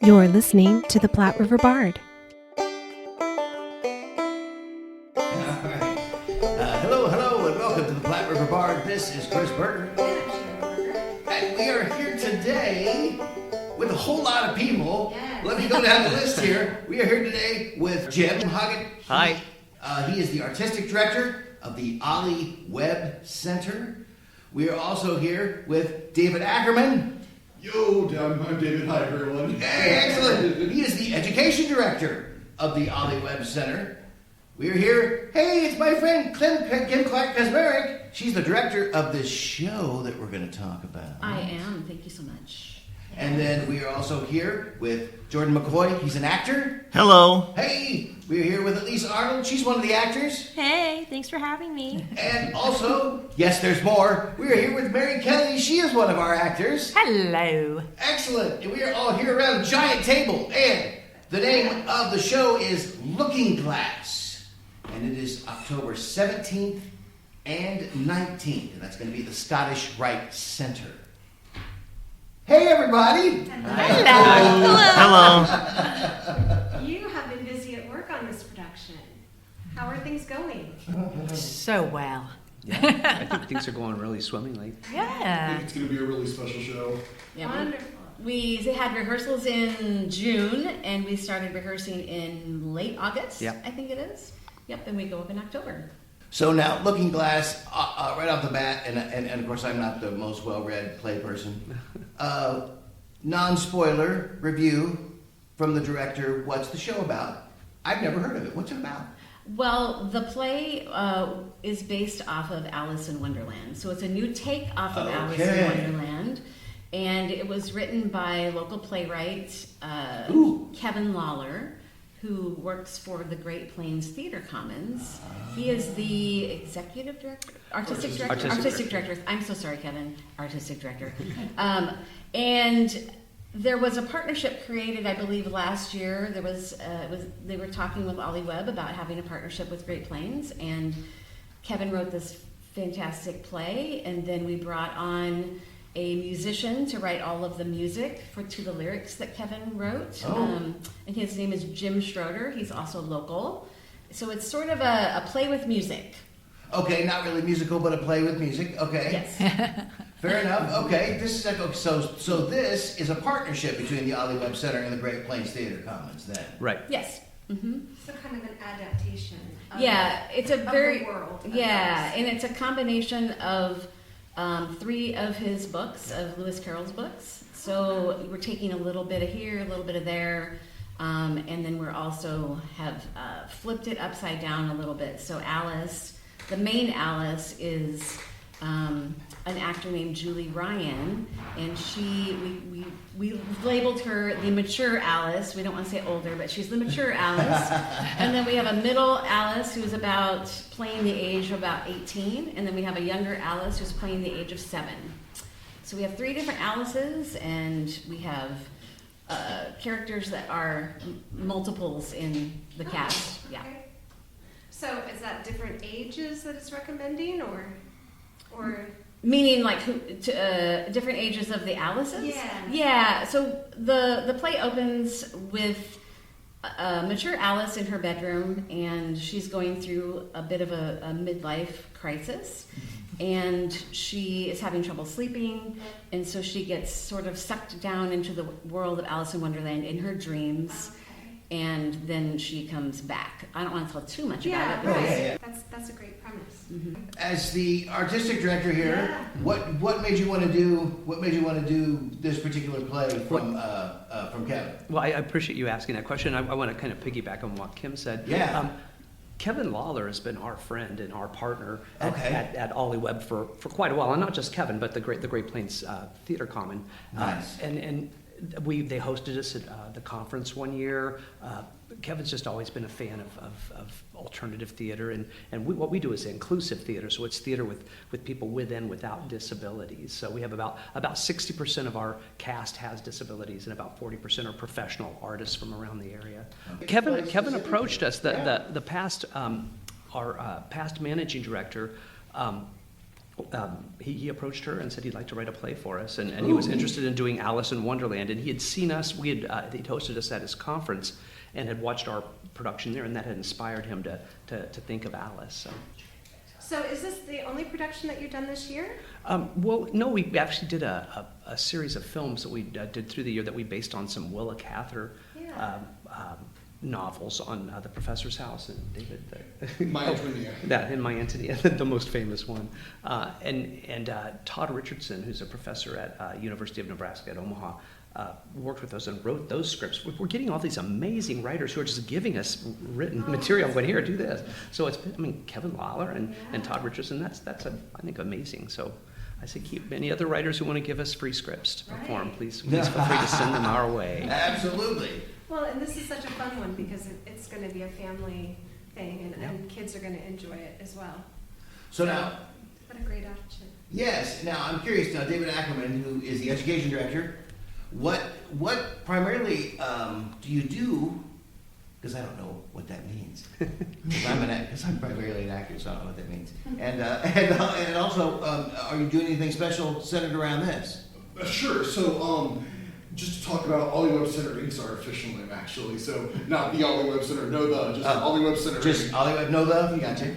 You're listening to the Platte River Bard. Hello, and welcome to the Platte River Bard. This is Chris Berger. And we are here today with a whole lot of people. Yes. Let me go down the list here. We are here today with Jim Hoggatt. Hi. He is the artistic director of the Ollie Webb Center. We are also here with David Ackermann. Yo, I'm David. Hi, everyone. Hey, excellent. He is the education director of the Ollie Webb Center. We are here. Hey, it's my friend Kimberly Clark-Kaczmarek. She's the director of this show that we're going to talk about. I am. Thank you so much. And then we are also here with Jordon McCoy. He's an actor. Hello. Hey, we're here with Elise Arnold. She's one of the actors. Hey, thanks for having me. And also, yes, there's more. We are here with Mary Kelly. She is one of our actors. Hello. Excellent. And we are all here around a giant table. And the name of the show is Looking Glass. And it is October 17th and 19th. And that's going to be the Scottish Rite Center. Hey, everybody. Hello. Hello. You have been busy at work on this production. How are things going? So well. Yeah, I think things are going really swimmingly. I Yeah. think it's going to be a really special show. Yeah, Wonderful. we had rehearsals in June, and we started rehearsing in late August, Yeah. I think it is. Yep, and we go up in October. So now, Looking Glass, right off the bat, and of course I'm not the most well-read play person, non-spoiler review from the director, what's the show about? I've never heard of it. What's it about? Well, the play is based off of Alice in Wonderland. So it's a new take off of Alice in Wonderland. And it was written by local playwright Kevin Lawler, who works for the Great Plains Theater Commons. He is the executive director, artistic director. I'm so sorry, Kevin, artistic director. And there was a partnership created, I believe, last year. They were talking with Ollie Webb about having a partnership with Great Plains, and Kevin wrote this fantastic play, and then we brought on a musician to write all of the music to the lyrics that Kevin wrote. And his name is Jim Schroeder. He's also local. So it's sort of a play with music. Okay, not really musical, but a play with music. Okay. Yes. Fair enough. Okay. This is so this is a partnership between the Ollie Webb Center and the Great Plains Theater Commons then. Right. Yes. Mm-hmm. So kind of an adaptation. It's a very the world. Yeah, and it's a combination of 3 of his books, of Lewis Carroll's books. So we're taking a little bit of here, a little bit of there, and then we're also have flipped it upside down a little bit. So Alice, the main Alice, is an actor named Julie Ryan, and we labeled her the mature Alice. We don't want to say older, but she's the mature Alice. And then we have a middle Alice who's playing the age of about 18, and then we have a younger Alice who's playing the age of 7. So we have 3 different Alices, and we have characters that are multiples in the cast. Yeah. Okay. So is that different ages that it's recommending, or? Meaning like different ages of the Alices? Yeah. Yeah, so the play opens with a mature Alice in her bedroom, and she's going through a bit of a midlife crisis, and she is having trouble sleeping, and so she gets sort of sucked down into the world of Alice in Wonderland in her dreams. And then she comes back. I don't want to tell too much about it. Right. That's a great premise. Mm-hmm. As the artistic director here, what made you want to do? What made you want to do this particular play from Kevin? Well, I appreciate you asking that question. I want to kind of piggyback on what Kim said. Yeah. Kevin Lawler has been our friend and our partner Okay. at Ollie Webb for quite a while, and not just Kevin, but the Great Plains Theater Common. Nice. And they hosted us at the conference one year. Kevin's just always been a fan of alternative theater, and what we do is inclusive theater, so it's theater with people with and without disabilities. So we have about 60% of our cast has disabilities, and about 40% are professional artists from around the area. Kevin approached us. Our past managing director he approached her and said he'd like to write a play for us, and he was interested in doing Alice in Wonderland, and he had seen us. He'd hosted us at his conference and had watched our production there, and that had inspired him to think of Alice. So is this the only production that you've done this year? Well, no, we actually did a series of films that we did through the year that we based on some Willa Cather novels on The Professor's House, and David. My Antonia. That, and My Antonia, the most famous one. And Todd Richardson, who's a professor at University of Nebraska at Omaha, worked with us and wrote those scripts. We're getting all these amazing writers who are just giving us written material. Going, here, do this. So it's been, Kevin Lawler and Todd Richardson. That's I think amazing. So I say keep any other writers who want to give us free scripts to perform. Please feel free to send them our way. Absolutely. Well, and this is such a fun one because it's going to be a family thing, and kids are going to enjoy it as well. So now, what a great option. yes. Now I'm curious. Now David Ackermann, who is the education director, what primarily do you do? Because I don't know what that means. Because I'm primarily an actor, so I don't know what that means. And also, are you doing anything special centered around this? Sure. So, just to talk about Ollie Webb Center Inc.'s our official name, actually. So, not the Ollie Webb Center, no the, just Ollie Webb Center Just Inc. Ollie Webb, no the? You gotcha.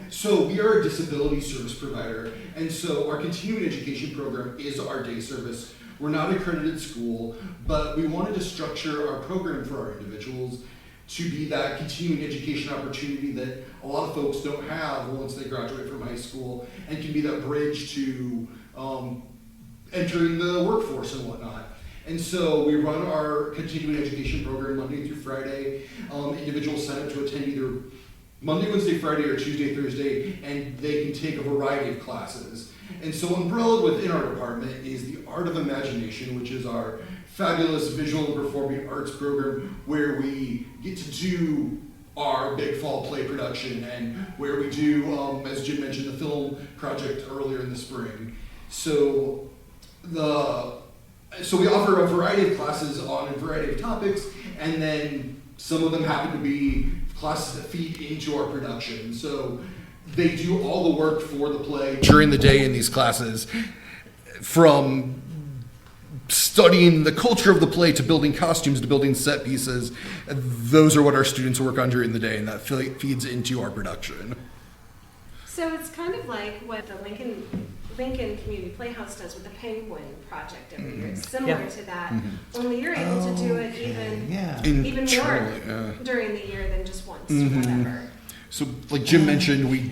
So we are a disability service provider, and so our continuing education program is our day service. We're not an accredited school, but we wanted to structure our program for our individuals to be that continuing education opportunity that a lot of folks don't have once they graduate from high school, and can be that bridge to entering the workforce and whatnot. And so we run our continuing education program Monday through Friday. Individuals sign up to attend either Monday, Wednesday, Friday, or Tuesday, Thursday, and they can take a variety of classes. And so umbrella within our department is the Art of Imagination, which is our fabulous visual and performing arts program where we get to do our big fall play production, and where we do, as Jim mentioned, the film project earlier in the spring. So we offer a variety of classes on a variety of topics, and then some of them happen to be classes that feed into our production. So they do all the work for the play during the day in these classes, from studying the culture of the play to building costumes to building set pieces. Those are what our students work on during the day, and that feeds into our production. So it's kind of like what the Lincoln Community Playhouse does with the Penguin Project every year. It's similar to that, only you're able to do it even more during the year than just once or whatever. So like Jim mentioned, we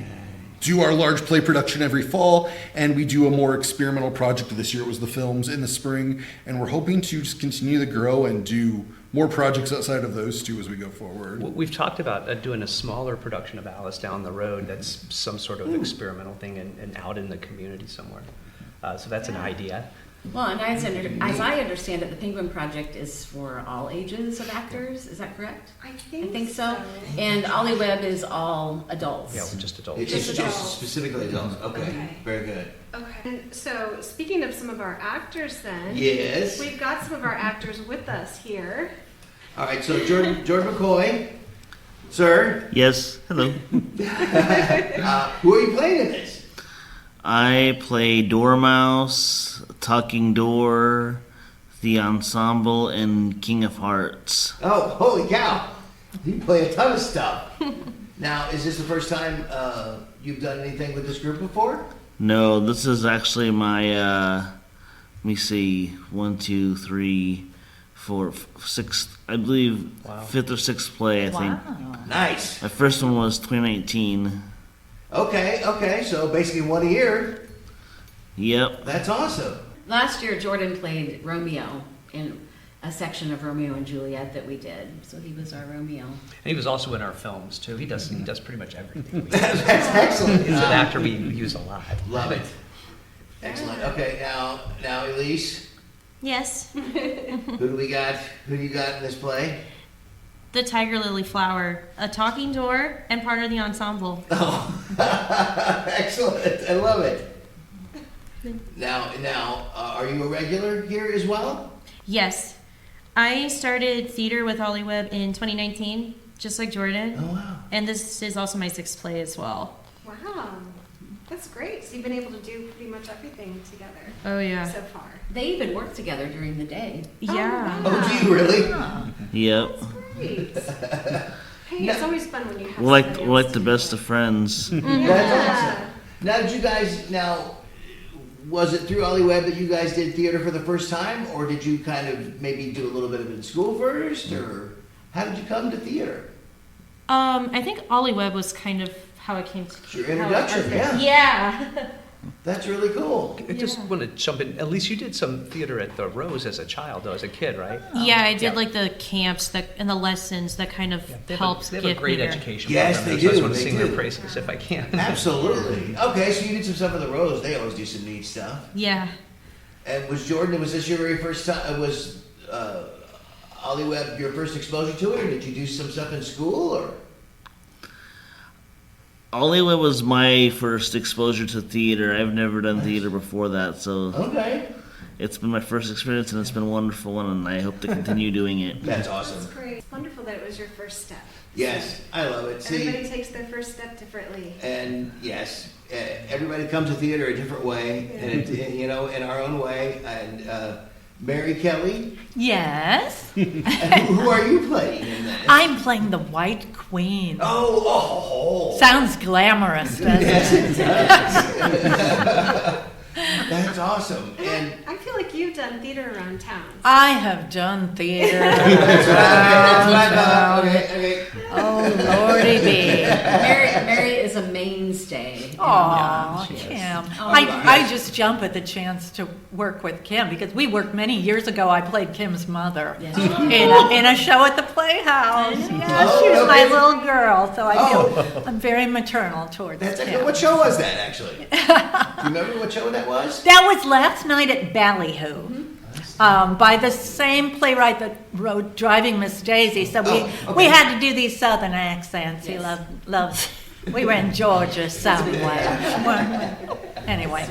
do our large play production every fall, and we do a more experimental project. This year it was the films in the spring, and we're hoping to just continue to grow and do more projects outside of those two as we go forward. We've talked about doing a smaller production of Alice down the road that's some sort of experimental thing and out in the community somewhere. So that's an idea. Well, and as I understand it, the Penguin Project is for all ages of actors. Is that correct? I think so. And Ollie Webb is all adults. Yeah, we're just adults. It's Just just adults. specifically adults. Okay, very good. Okay. And so speaking of some of our actors then, Yes. we've got some of our actors with us here. All right, so Jordon McCoy, sir, Yes, hello. who are you playing in this? I play Dormouse, Talking Door, the Ensemble, and King of Hearts. Oh, holy cow. You play a ton of stuff. Now, is this the first time you've done anything with this group before? No, this is actually my, let me see, 1, 2, 3, 4, 6, I believe, fifth or sixth play, I think. Nice. My first one was 2019. Okay, so basically one a year. Yep. That's awesome. Last year, Jordan played Romeo in a section of Romeo and Juliet that we did. So he was our Romeo. And he was also in our films too. He does pretty much everything. That's excellent. He's an actor we use a lot. Love it. Excellent. Okay, now Elise, Yes. who do you got in this play? The Tiger Lily Flower, a talking door, and part of the ensemble. Oh, excellent. I love it. Now, are you a regular here as well? Yes. I started theater with Ollie Webb in 2019, just like Jordan. Oh, wow. And this is also my sixth play as well. Wow. That's great. So you've been able to do pretty much everything together Oh yeah. so far. They even work together during the day. Yeah. Oh, do you really? Yep. Great. Hey, it's always fun when you have We're like somebody we're else like the to best of friends. That's Yeah. awesome. Now, did you guys, was it through Ollie Webb that you guys did theater for the first time, or did you kind of maybe do a little bit of it in school first, or how did you come to theater? I think Ollie Webb was kind of how I came to. It's your introduction, yeah. Yeah. That's really cool. I just want to jump in. At least you did some theater at the Rose as a child, though, as a kid, right? Yeah, I did like the camps and the lessons that kind of helps They have get a great me there. education Yes, program. they So I just do, want to they sing do. their praises if I can. Absolutely. Okay, so you did some stuff at the Rose. They always do some neat stuff. Yeah. And was this your very first time? Was Ollie Webb your first exposure to it, or did you do some stuff in school, or? Ollie Webb was my first exposure to theater. I've never done theater before that, so Okay. it's been my first experience, and it's been a wonderful one, and I hope to continue doing it. That's awesome. That's great. It's wonderful that it was your first step. Yes, I love it. See, Everybody takes their first step differently. and yes, everybody comes to theater a different way, and in our own way. And Mary Kelly, Yes. and who are you playing in that? I'm playing the White Queen. Oh. Sounds glamorous, doesn't Yes, it? it does. That's awesome. And I feel like you've done theater around town. I have done theater. that's what I thought. Okay. Oh, Lordy be. Mary is a mainstay. Aw, she is. Kim. Oh, I just jump at the chance to work with Kim because we worked many years ago. I played Kim's mother Yes. in a show at the Playhouse. Yeah, Oh, she was my okay. little girl, so I feel I'm very maternal towards That's Kim. what show was that, actually? Do you remember what show that was? That was last night at Ballyhoo. By the same playwright that wrote Driving Miss Daisy. So we had to do these southern accents. He loves. We were in Georgia somewhere. Anyway,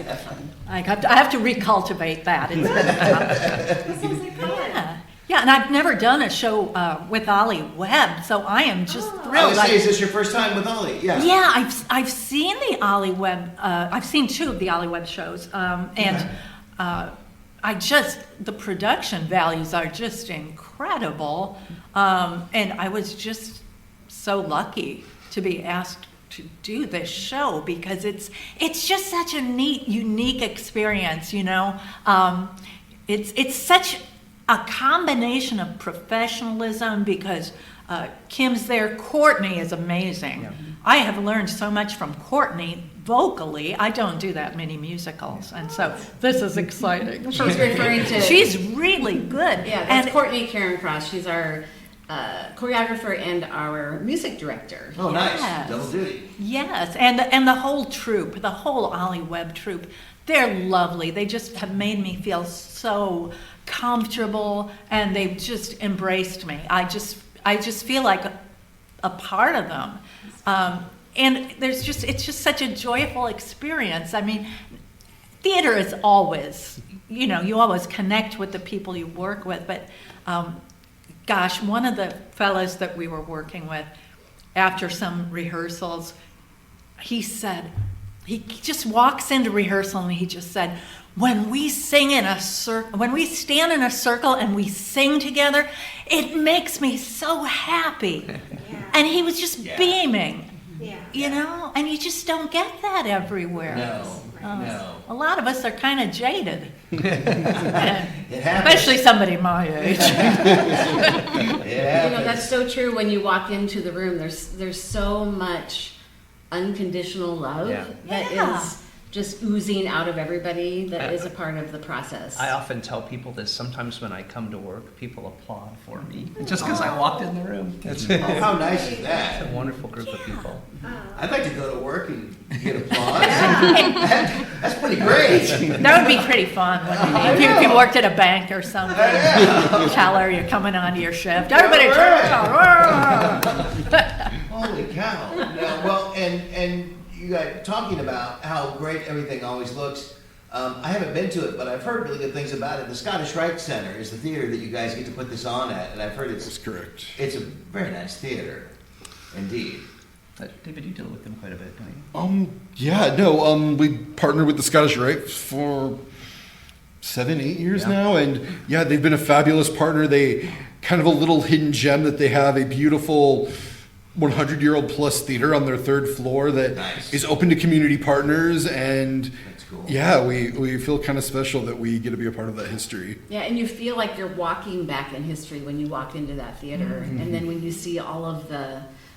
I have to recultivate that. It's been That sounds like fun. yeah, and I've never done a show with Ollie Webb, so I am just I thrilled. was saying, is this your first time with Ollie? Yeah. Yeah, I've seen the Ollie Webb. I've seen 2 of the Ollie Webb shows, and the production values are just incredible, and I was just so lucky to be asked to do this show because it's just such a neat, unique experience. It's such a combination of professionalism because Kim's there. Courtney is amazing. Yeah. I have learned so much from Courtney vocally. I don't do that many musicals, and so this is exciting. She's referring to. She's really good. Yeah, that's Courtney Karen Cross. She's our choreographer and our music director. Oh, nice. Yes. Double duty. Yes, and the whole troupe, the whole Ollie Webb troupe, they're lovely. They just have made me feel so comfortable, and they've just embraced me. I just feel like a part of them. And it's just such a joyful experience. I mean, theater is always, you always connect with the people you work with, but gosh, one of the fellows that we were working with, after some rehearsals, he just walks into rehearsal and he just said, when we stand in a circle and we sing together, it makes me so happy. Yeah. And he was just beaming, Yeah. and you just don't get that everywhere. No. A lot of us are kind of jaded. It happens. Especially somebody my age. It happens. That's so true. When you walk into the room, there's so much unconditional love that is just oozing out of everybody that is a part of the process. I often tell people this. Sometimes when I come to work, people applaud for me just because I walked in the room. It's How nice is that? a wonderful group of people. I'd like to go to work and get applause. That's pretty great. That would be pretty fun, wouldn't it? If you worked at a bank or something. Tell her you're coming onto your shift. Everybody turn around. Holy cow. Now, well, and you guys talking about how great everything always looks. I haven't been to it, but I've heard really good things about it. The Scottish Rite Center is the theater that you guys get to put this on at, and I've heard That's correct. it's a very nice theater, indeed. David, you deal with them quite a bit, don't you? We partnered with the Scottish Rite for 7-8 years now, and they've been a fabulous partner. They kind of a little hidden gem that they have a beautiful 100-year-old plus theater on their 3rd floor that is open to community partners, and that's cool. we feel kind of special that we get to be a part of that history. Yeah, and you feel like you're walking back in history when you walk into that theater, and then when you see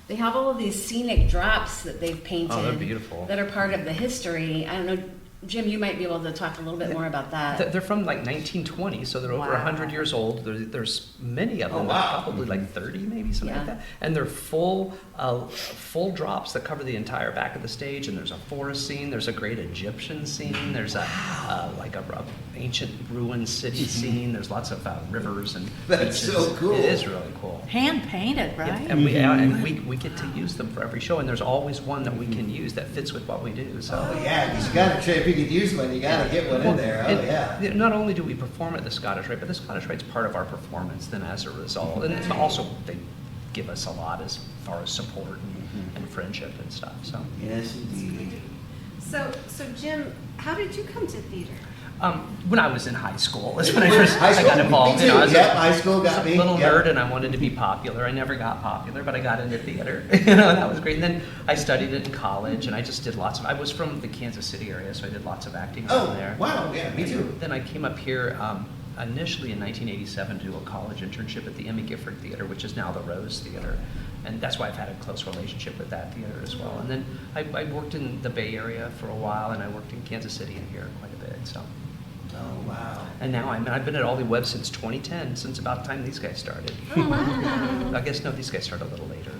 they have all of these scenic drops that they've painted. Oh, they're beautiful. That are part of the history. I don't know, Jim, you might be able to talk a little bit more about that. They're from like 1920, so they're over 100 years old. There's many of them, probably like 30 maybe, something like that. And they're full drops that cover the entire back of the stage, and there's a forest scene, there's a great Egyptian scene, there's a ancient ruined city scene, there's lots of rivers and That's beaches. so cool. It is really cool. Hand painted, right? Yeah, and we get to use them for every show, and there's always one that we can use that fits with what we do. So because you got to if you could use one, you got to get one in there. Not only do we perform at the Scottish Rite, but the Scottish Rite's part of our performance. Then, as a result, and it's also they give us a lot as far as support and friendship and stuff. So Yes, indeed. So Jim, how did you come to theater? when I was in high school, that's when I got involved. Me too. I was high school got me. a little nerd, and I wanted to be popular. I never got popular, but I got into theater. That was great. And then I studied it in college, and I just did lots of. I was from the Kansas City area, so I did lots of acting around there. Wow, yeah, me too. Then I came up here initially in 1987 to do a college internship at the Emmy Gifford Theater, which is now the Rose Theater. And that's why I've had a close relationship with that theater as well. And then I worked in the Bay Area for a while, and I worked in Kansas City and here quite a bit. So. Oh, wow. And now I've been at Ollie Webb since 2010, since about the time these guys started. Oh, wow. I guess, no, these guys started a little later.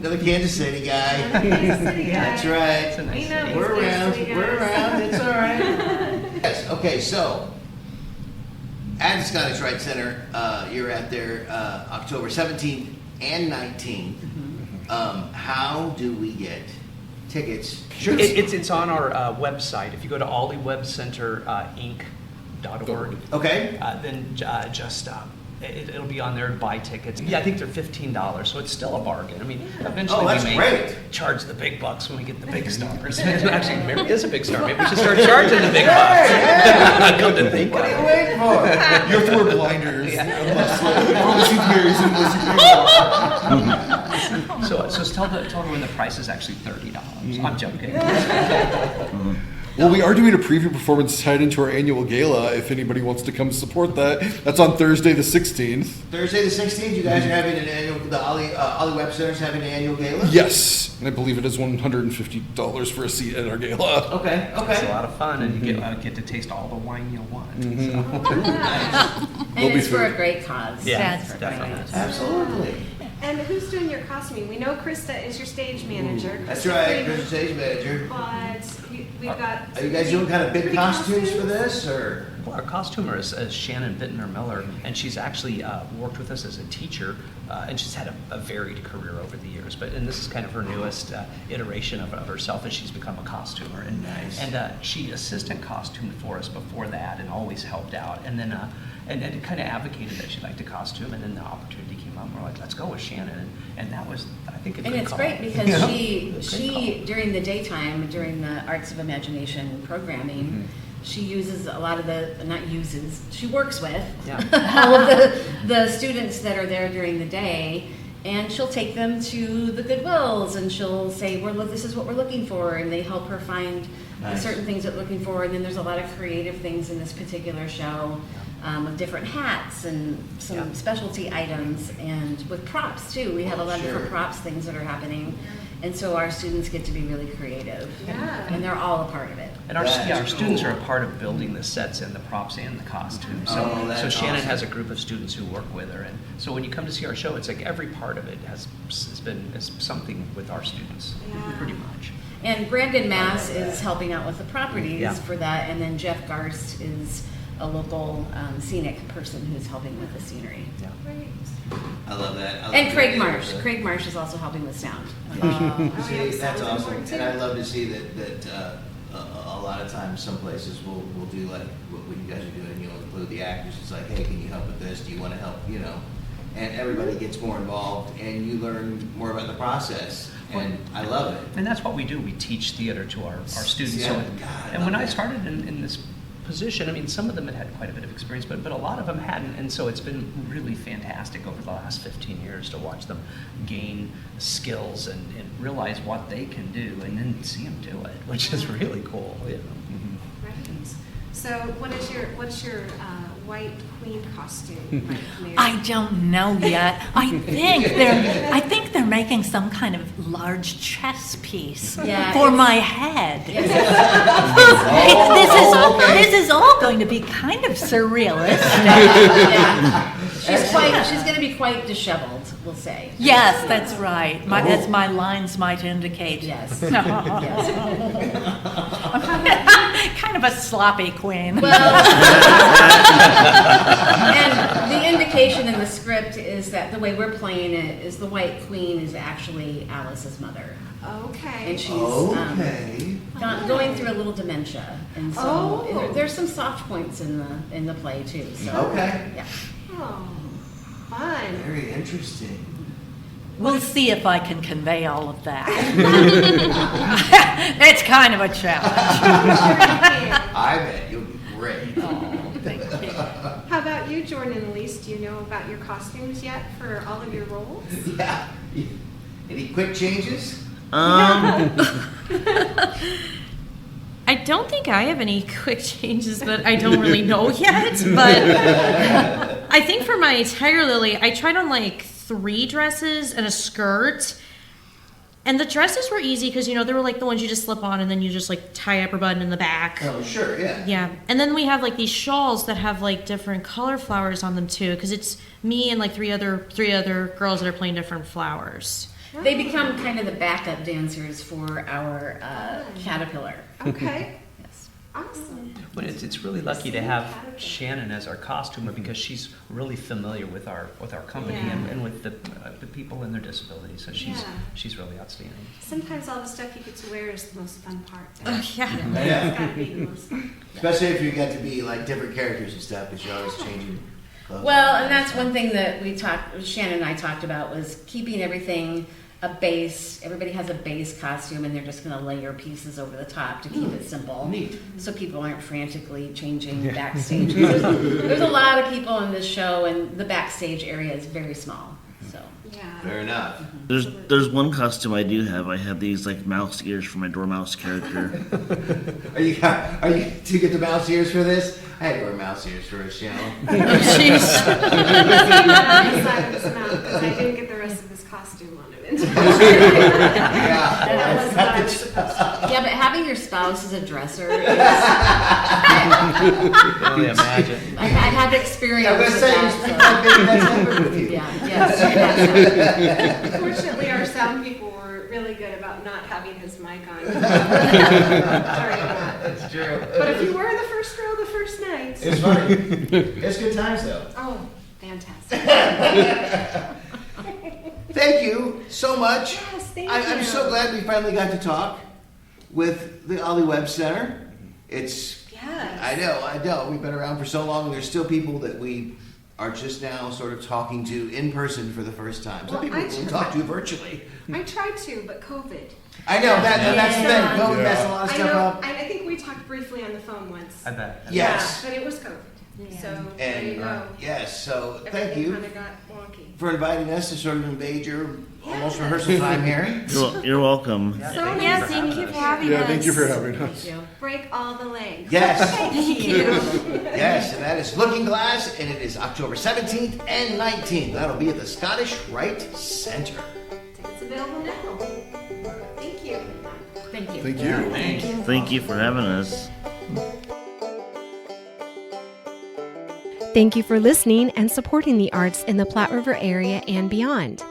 Another Kansas City guy. Kansas City guy. That's right. It's a nice We know city. these We're around. Kansas City We're guys. around. It's all right. Yes. Okay. So, at the Scottish Rite Center, you're at there October 17th and 19th. How do we get tickets? Sure. It's on our website. If you go to olliewebcenterinc.org, Okay. then it'll be on there to buy tickets. Yeah, I think they're $15, so it's still a bargain. I mean, eventually that's we may great. charge the big bucks when we get the big stars. Actually, Mary is a big star. Maybe we should start charging the big bucks. Come to think What of are you it. waiting for? You have to wear blinders. So tell everyone the price is actually $30. I'm joking. Well, we are doing a preview performance tied into our annual gala. If anybody wants to come support that, that's on Thursday the 16th. Thursday the 16th, you guys are having an annual. The Ollie Webb Center is having an annual gala. Yes, and I believe it is $150 for a seat at our gala. Okay. It's a lot of fun, and you get to taste all the wine you'll want. So. And it's for a great cause. Yeah, It's for definitely. great. Absolutely. And who's doing your costuming? We know Krista is your stage manager. That's Krista right, Freeman, Christian stage manager. But we've got. Are you guys doing kind of big three costumes for this, or? Well, our costumer is Shannon Bittner-Miller, and she's actually worked with us as a teacher, and she's had a varied career over the years. And this is kind of her newest iteration of herself as she's become a costumer. And, Nice. And she assistant costumed for us before that, and always helped out. And then and kind of advocated that she liked to costume, and then the opportunity came up. And we're like, let's go with Shannon, and that was, I think, a good And it's call. great because You know? she during the daytime, during the Arts of Imagination programming, she uses a lot of she works with all of the students that are there during the day, and she'll take them to the Goodwills, and she'll say, this is what we're looking for, and they help her find certain things that we're looking for. And then there's a lot of creative things in this particular show, with different hats and some specialty items, and with props too. We have a lot of different props things that are happening. And so our students get to be really creative, and they're all a part of it. And our students are a part of building the sets and the props and the costumes. So Shannon has a group of students who work with her, and so when you come to see our show, it's like every part of it is something with our students, pretty much. And Brandon Mass is helping out with the properties for that, and then Jeff Garst is a local scenic person who's helping with the scenery. Great. I love that. And Craig Marsh. Craig Marsh is also helping with sound. See, that's awesome, and I love to see that a lot of times some places will do like what you guys are doing. You'll include the actors. It's like, hey, can you help with this? Do you want to help? And everybody gets more involved, and you learn more about the process. And I love it. And that's what we do. We teach theater to our students. Yeah, So, God, and when I that. started in this position, I mean, some of them had quite a bit of experience, but a lot of them hadn't. And so it's been really fantastic over the last 15 years to watch them gain skills and realize what they can do and then see them do it, which is really cool. You know? Right. So what's your white queen costume like, Mary? I don't know yet. I think they're making some kind of large chess piece for my head. This is all going to be kind of surrealistic. Yeah. She's going to be quite disheveled, we'll say. Yes, that's right. As my lines might indicate. Yes. Kind of a sloppy queen. Well, and the indication in the script is that the way we're playing it is the White Queen is actually Alice's mother. Okay. And she's going through a little dementia, and so there's some soft points in the play too. So, Okay. Yeah. Oh, fun. Very interesting. We'll see if I can convey all of that. It's kind of a challenge. I bet you'll be great. Oh, thank you. How about you, Jordan and Elise? Do you know about your costumes yet for all of your roles? Yeah. Any quick changes? I don't think I have any quick changes, but I don't really know yet. But I think for my Tiger Lily, I tried on like 3 dresses and a skirt. And the dresses were easy because, they were like the ones you just slip on and then you just like tie up a button in the back. Oh, sure, yeah. Yeah. And then we have like these shawls that have like different color flowers on them too, because it's me and like three other girls that are playing different flowers. They become kind of the backup dancers for our caterpillar. Okay. Yes. Awesome. But it's really lucky to have Shannon as our costumer because she's really familiar with our company and with the people and their disabilities. So she's really outstanding. Sometimes all the stuff you get to wear is the most fun part. Yeah. It's gotta be the most fun. Especially if you get to be like different characters and stuff, because you're always changing clothes. Well, and that's one thing that Shannon and I talked about was keeping everything a base. Everybody has a base costume, and they're just going to layer pieces over the top to keep it simple. Neat. So people aren't frantically changing backstage. There's a lot of people in this show, and the backstage area is very small. So Yeah. Fair enough. There's one costume I do have. I have these like mouse ears for my Dormouse character. Do you get the mouse ears for this? I had to wear mouse ears for a show. Jeez. Because I didn't get the rest of this costume on it. yeah, but having your spouse as a dresser is, Can only imagine. I've had experience I'm with gonna say that. that's happened with you. Yeah, yes. Fortunately, our sound people were really good about not having his mic on during that. That's true. But if you were the first row the first night. It's funny. It's good times though. Oh, fantastic. Thank you so much. Yes, thank you. I'm so glad we finally got to talk with the Ollie Webb Center. Yes. I know. We've been around for so long, and there's still people that we are just now sort of talking to in person for the first time. Some people we talk to virtually. I tried to, but COVID. I know, that's the thing. COVID messed a lot of I stuff know. up. I think we talked briefly on the phone once. I bet. Yes. Yeah, but it was COVID. So there you And go. yes, so thank Everything you kind of got wonky. for inviting us to sort of invade your almost rehearsal time here. You're welcome. So Yeah, nice thank you for having us. thank you for having us. Thank you. break all the legs. Yes. Thank you. Yes, and that is Looking Glass, and it is October 17th and 19th. That'll be at the Scottish Rite Center. Tickets available now. Thank you. Thank you. Thank you. Thank you for having us. Thank you for listening and supporting the arts in the Platte River area and beyond.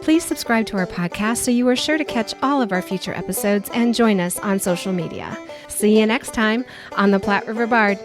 Please subscribe to our podcast so you are sure to catch all of our future episodes and join us on social media. See you next time on the Platte River Bard.